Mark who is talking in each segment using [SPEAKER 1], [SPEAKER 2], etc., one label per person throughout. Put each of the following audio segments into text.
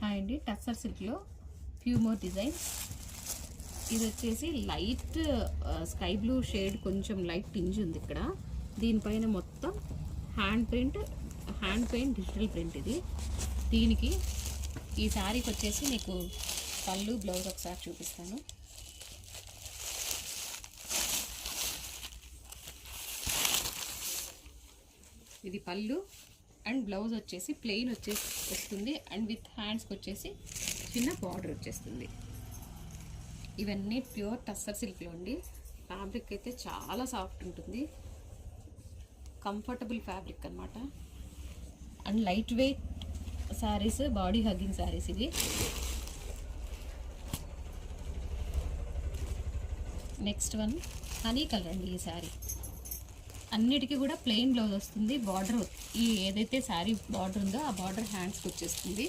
[SPEAKER 1] Hi అండి, టస్సర్ సిల్క్లో few more designs. ఇది వచ్చేసి లైట్ స్కై బ్లూ షేడ్, కొంచెం లైట్ టింజ్ ఉంది ఇక్కడ. దీనిపైన మొత్తం హ్యాండ్ పెయింట్ డిజిటల్ ప్రింట్. ఇది దీనికి ఈ శారీకి వచ్చేసి మీకు పళ్ళు బ్లౌజ్ ఒకసారి చూపిస్తాను. ఇది పళ్ళు అండ్ బ్లౌజ్ వచ్చేసి ప్లెయిన్ వస్తుంది అండ్ విత్ హ్యాండ్స్కి వచ్చేసి చిన్న బార్డర్ వచ్చేస్తుంది. ఇవన్నీ ప్యూర్ టస్సర్ సిల్క్లో అండి. ఫ్యాబ్రిక్ అయితే చాలా సాఫ్ట్ ఉంటుంది, కంఫర్టబుల్ ఫ్యాబ్రిక్ అన్నమాట. And light weight saris, body hugging saris. ఇది నెక్స్ట్ వన్ హనీ కలర్ అండి. ఈ శారీ అన్నిటికీ కూడా ప్లెయిన్ బ్లౌజ్ వస్తుంది. బార్డర్ ఈ ఏదైతే శారీ బార్డర్ ఉందో ఆ బార్డర్ హ్యాండ్స్కి వచ్చేస్తుంది.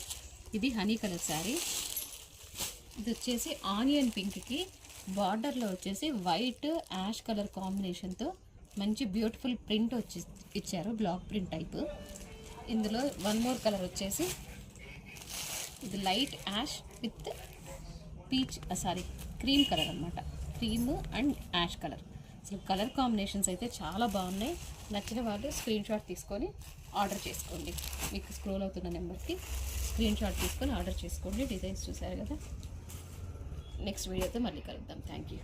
[SPEAKER 1] ఇది హనీ కలర్ శారీ. ఇది వచ్చేసి ఆనియన్ పింక్కి బార్డర్లో వచ్చేసి వైట్ యాష్ కలర్ కాంబినేషన్తో మంచి బ్యూటిఫుల్ ప్రింట్ ఇచ్చారు, బ్లాక్ ప్రింట్ టైప్. ఇందులో వన్ మోర్ కలర్ వచ్చేసి ఇది light ash with cream colour అన్నమాట. Cream and ash colour. అసలు కలర్ కాంబినేషన్స్ అయితే చాలా బాగున్నాయి. నచ్చిన వాళ్ళు స్క్రీన్ షాట్ తీసుకొని ఆర్డర్ చేసుకోండి. మీకు స్క్రోల్ అవుతున్న నెంబర్కి స్క్రీన్ షాట్ తీసుకొని ఆర్డర్ చేసుకోండి. డిజైన్స్ చూసారు కదా. నెక్స్ట్ వీడియోతో మళ్ళీ కలుద్దాం. Thank you.